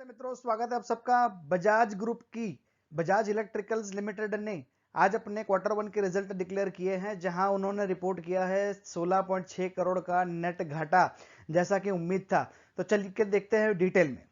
नमस्ते मित्रों, स्वागत है आप सबका। बजाज ग्रुप की बजाज इलेक्ट्रिकल्स लिमिटेड ने आज अपने क्वार्टर वन के रिजल्ट डिक्लेयर किए हैं, जहां उन्होंने रिपोर्ट किया है 16.6 करोड़ का नेट घाटा, जैसा कि उम्मीद था। तो चलिए के देखते हैं डिटेल में।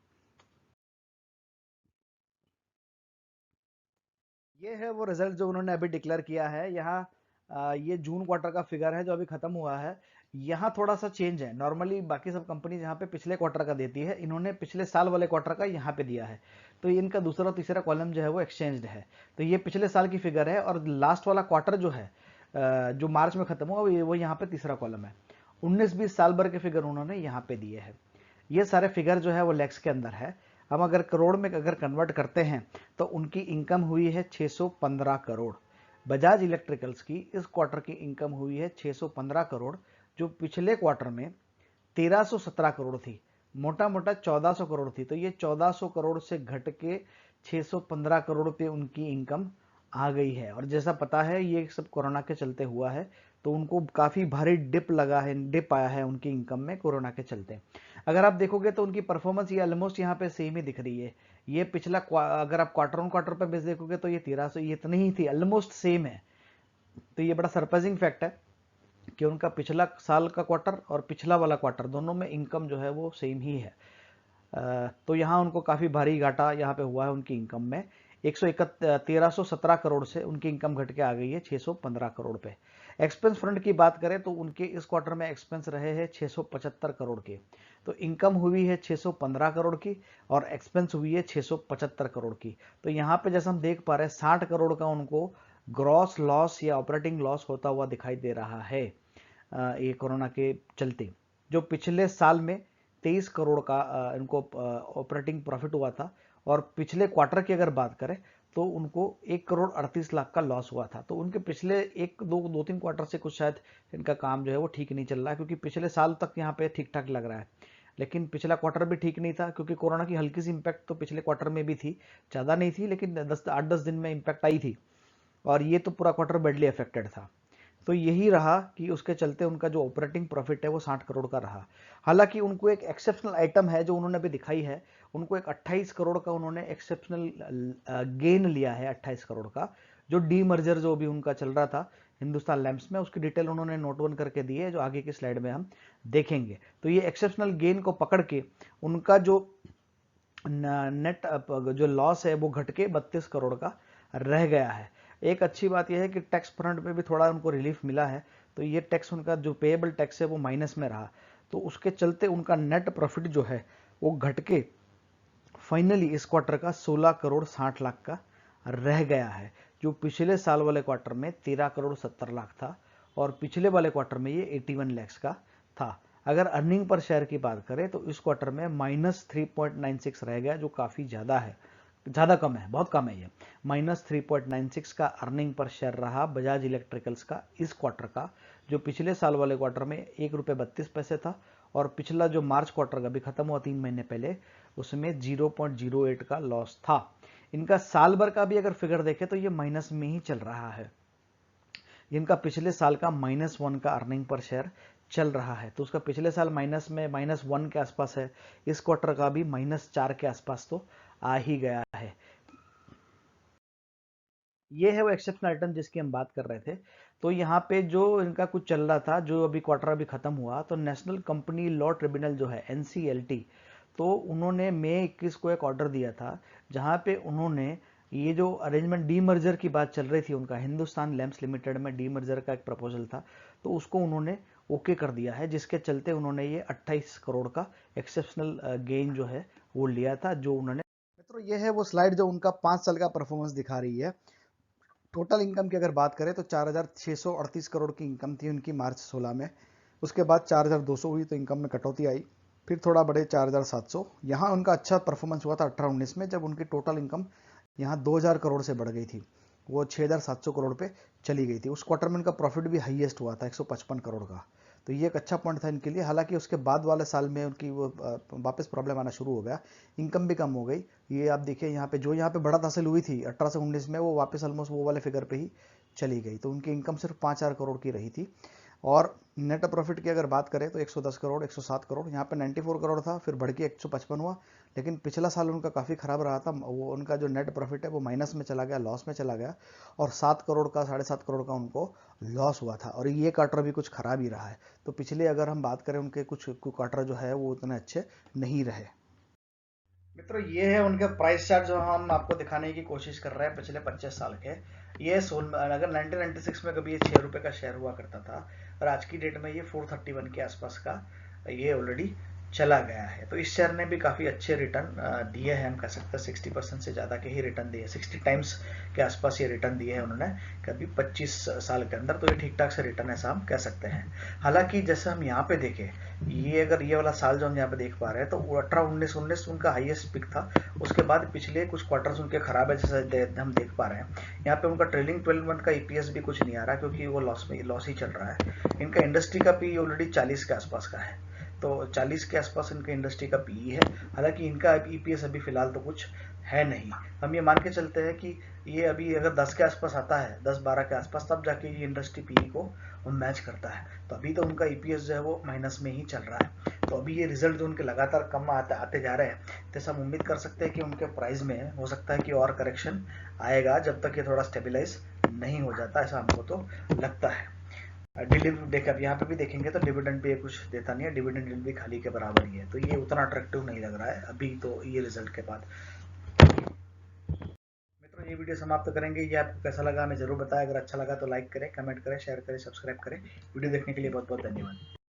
ये है वो रिजल्ट जो उन्होंने अभी डिक्लेयर किया है। यहाँ ये जून क्वार्टर का फिगर है जो अभी खत्म हुआ है। यहाँ थोड़ा सा चेंज है। नॉर्मली बाकी सब कंपनी यहाँ पे पिछले क्वार्टर का देती है, इन्होंने पिछले साल वाले क्वार्टर का यहाँ पे दिया है। तो ये इनका दूसरा और तीसरा कॉलम जो है वो एक्सचेंज्ड है। तो ये पिछले साल की फिगर है और लास्ट वाला क्वार्टर जो है जो मार्च में खत्म हुआ वो यहाँ पे तीसरा कॉलम है। 19-20 साल भर के फिगर उन्होंने यहाँ पे दिए हैं। ये सारे फिगर जो है वो लैक्स के अंदर है। हम अगर करोड़ में अगर कन्वर्ट करते हैं तो उनकी इनकम हुई है 615 करोड़। बजाज इलेक्ट्रिकल्स की इस क्वार्टर की इनकम हुई है 615 करोड़, जो पिछले क्वार्टर में 1317 करोड़ थी। मोटा मोटा 1400 करोड़ थी। तो ये 1400 करोड़ से घट के 615 करोड़ पे उनकी इनकम आ गई है। और जैसा पता है ये सब कोरोना के चलते हुआ है, तो उनको काफी भारी डिप आया है उनकी इनकम में कोरोना के चलते। अगर आप देखोगे तो उनकी परफॉर्मेंस ये ऑलमोस्ट यहाँ पे सेम ही दिख रही है। ये पिछला अगर आप क्वार्टर ऑन क्वार्टर पे बेस देखोगे तो ये 1300 ये इतनी ही थी, ऑलमोस्ट सेम है। तो ये बड़ा सरप्राइजिंग फैक्ट है कि उनका पिछला साल का क्वार्टर और पिछला वाला क्वार्टर दोनों में इनकम जो है वो सेम ही है। तो यहाँ उनको काफ़ी भारी घाटा यहाँ पे हुआ है उनकी इनकम में। 1317 करोड़ से उनकी इनकम घट के आ गई है 615 करोड़ पे। एक्सपेंस फ्रंट की बात करें तो उनके इस क्वार्टर में एक्सपेंस रहे हैं 675 करोड़ के। तो इनकम हुई है 615 करोड़ की और एक्सपेंस हुई है 675 करोड़ की। तो यहाँ पे जैसे हम देख पा रहे हैं 60 करोड़ का उनको ग्रॉस लॉस या ऑपरेटिंग लॉस होता हुआ दिखाई दे रहा है ये कोरोना के चलते। जो पिछले साल में 23 करोड़ का इनको ऑपरेटिंग प्रॉफिट हुआ था। और पिछले क्वार्टर की अगर बात करें तो उनको 1 करोड़ 38 लाख का लॉस हुआ था। तो उनके पिछले दो तीन क्वार्टर से कुछ शायद इनका काम जो है वो ठीक नहीं चल रहा है, क्योंकि पिछले साल तक यहाँ पे ठीक ठाक लग रहा है। लेकिन पिछला क्वार्टर भी ठीक नहीं था, क्योंकि कोरोना की हल्की सी इंपैक्ट तो पिछले क्वार्टर में भी थी, ज़्यादा नहीं थी लेकिन 8-10 दिन में इंपैक्ट आई थी। और ये तो पूरा क्वार्टर बैडली अफेक्टेड था। तो यही रहा कि उसके चलते उनका जो ऑपरेटिंग प्रॉफिट है वो 60 करोड़ का रहा। हालांकि उनको एक एक्सेप्शनल आइटम है जो उन्होंने अभी दिखाई है। उनको एक 28 करोड़ का उन्होंने एक्सेप्शनल गेन लिया है, 28 करोड़ का, जो डीमर्जर जो भी उनका चल रहा था हिंदुस्तान लैंप्स में, उसकी डिटेल उन्होंने नोट वन करके दी है, जो आगे की स्लाइड में हम देखेंगे। तो ये एक्सेप्शनल गेन को पकड़ के उनका जो नेट जो लॉस है वो घट के 32 करोड़ का रह गया है। एक अच्छी बात यह है कि टैक्स फ्रंट पे भी थोड़ा उनको रिलीफ मिला है। तो ये टैक्स उनका जो पेएबल टैक्स है वो माइनस में रहा, तो उसके चलते उनका नेट प्रॉफिट जो है वो घट के फाइनली इस क्वार्टर का 16 करोड़ 60 लाख का रह गया है, जो पिछले साल वाले क्वार्टर में 13 करोड़ 70 लाख था और पिछले वाले क्वार्टर में ये 81 लैक्स का था। अगर अर्निंग पर शेयर की बात करें तो इस क्वार्टर में -3.96 रह गया, जो काफ़ी ज़्यादा है, ज़्यादा कम है, बहुत कम है। ये -3.96 का अर्निंग पर शेयर रहा बजाज इलेक्ट्रिकल्स का इस क्वार्टर का, जो पिछले साल वाले क्वार्टर में 1 रुपये 32 पैसे था। और पिछला जो मार्च क्वार्टर का भी खत्म हुआ 3 महीने पहले, उसमें 0.08 का लॉस था। इनका साल भर का भी अगर फिगर देखें तो ये माइनस में ही चल रहा है। इनका पिछले साल का -1 का अर्निंग पर शेयर चल रहा है। तो उसका पिछले साल माइनस में -1 के आसपास है, इस क्वार्टर का भी -4 के आसपास तो आ ही गया है। ये है वो एक्सेप्शनल आइटम जिसकी हम बात कर रहे थे। तो यहाँ पे जो इनका कुछ चल रहा था, जो अभी क्वार्टर अभी खत्म हुआ, तो नेशनल कंपनी लॉ ट्रिब्यूनल जो है NCLT, तो उन्होंने मई 21 को एक ऑर्डर दिया था, जहाँ पे उन्होंने ये जो अरेंजमेंट डीमर्जर की बात चल रही थी, उनका हिंदुस्तान लैंप्स लिमिटेड में डीमर्जर का एक प्रपोजल था, तो उसको उन्होंने ओके कर दिया है, जिसके चलते उन्होंने ये 28 करोड़ का एक्सेप्शनल गेन जो है वो लिया था, जो उन्होंने। मित्रों, ये है वो स्लाइड जो उनका 5 साल का परफॉर्मेंस दिखा रही है। टोटल इनकम की अगर बात करें तो 4,638 करोड़ की इनकम थी उनकी मार्च 16 में। उसके बाद 4,200 हुई तो इनकम में कटौती आई, फिर थोड़ा बढ़े 4,700। यहाँ उनका अच्छा परफॉर्मेंस हुआ था 18-19 में, जब उनकी टोटल इनकम यहाँ 2,000 करोड़ से बढ़ गई थी, वो 6,700 करोड़ पे चली गई थी। उस क्वार्टर में इनका प्रॉफिट भी हाईएस्ट हुआ था 155 करोड़ का। तो ये एक अच्छा पॉइंट था इनके लिए। हालांकि उसके बाद वाले साल में उनकी वो वापस प्रॉब्लम आना शुरू हो गया, इनकम भी कम हो गई। ये आप देखिए यहाँ पे जो यहाँ पे बढ़त हासिल हुई थी 18 से 19 में, वो वापस ऑलमोस्ट वो वाले फिगर पे ही चली गई। तो उनकी इनकम सिर्फ 5-4 करोड़ की रही थी। और नेट प्रॉफिट की अगर बात करें तो 110 करोड़ 107 करोड़, यहाँ पे 94 करोड़ था, फिर बढ़ के 155 हुआ, लेकिन पिछला साल उनका काफ़ी ख़राब रहा था। वो उनका जो नेट प्रॉफिट है वो माइनस में चला गया, लॉस में चला गया, और 7 करोड़ का 7.5 करोड़ का उनको लॉस हुआ था, और ये क्वार्टर भी कुछ ख़राब ही रहा है। तो पिछले अगर हम बात करें उनके कुछ क्वार्टर जो है वो उतने अच्छे नहीं रहे। मित्रों, ये है उनके प्राइस चार्ट जो हम आपको दिखाने की कोशिश कर रहे हैं पिछले 25 साल के। ये अगर 1996 में कभी ये 6 रुपए का शेयर हुआ करता था, और आज की डेट में ये 431 के आसपास का ये ऑलरेडी चला गया है। तो इस शेयर ने भी काफी अच्छे रिटर्न दिए हैं, हम कह सकते हैं 60% से ज्यादा के ही रिटर्न दिए, 60 टाइम्स के आसपास ये रिटर्न दिए हैं उन्होंने कभी 25 साल के अंदर। तो ये ठीक ठाक से रिटर्न ऐसा हम कह सकते हैं। हालांकि जैसे हम यहाँ पे देखें, अगर ये वाला साल जो हम यहाँ पे देख पा रहे हैं, तो 18 19 उनका हाईएस्ट पिक था। उसके बाद पिछले कुछ क्वार्टर्स उनके खराब है, जैसे हम देख पा रहे हैं यहाँ पे उनका ट्रेलिंग 12 मंथ का ईपीएस भी कुछ नहीं आ रहा, क्योंकि वो लॉस ही चल रहा है। इनका इंडस्ट्री का पी ऑलरेडी 40 के आसपास का है, तो 40 के आसपास इनका इंडस्ट्री का पी है। हालांकि इनका ईपीएस अभी फिलहाल तो कुछ है नहीं। हम ये मान के चलते हैं कि ये अभी अगर 10 के आसपास आता है, 10 12 के आसपास, तब जाके ये इंडस्ट्री पी को मैच करता है। तो अभी तो उनका ईपीएस जो है वो माइनस में ही चल रहा है। तो अभी ये रिजल्ट जो उनके लगातार कम आते जा रहे हैं, तो हम उम्मीद कर सकते हैं कि उनके प्राइस में हो सकता है कि और करेक्शन आएगा, जब तक ये थोड़ा स्टेबलाइज नहीं हो जाता, ऐसा हमको तो लगता है। देख, अब यहाँ पे भी देखेंगे तो डिविडेंड भी कुछ देता नहीं है, डिविडेंड भी खाली के बराबर ही है, तो ये उतना अट्रैक्टिव नहीं लग रहा है अभी तो ये रिजल्ट के बाद। मित्रों, ये वीडियो समाप्त करेंगे। ये आपको कैसा लगा हमें जरूर बताएं। अगर अच्छा लगा तो लाइक करें, कमेंट करें, शेयर करें, सब्सक्राइब करें। वीडियो देखने के लिए बहुत बहुत धन्यवाद।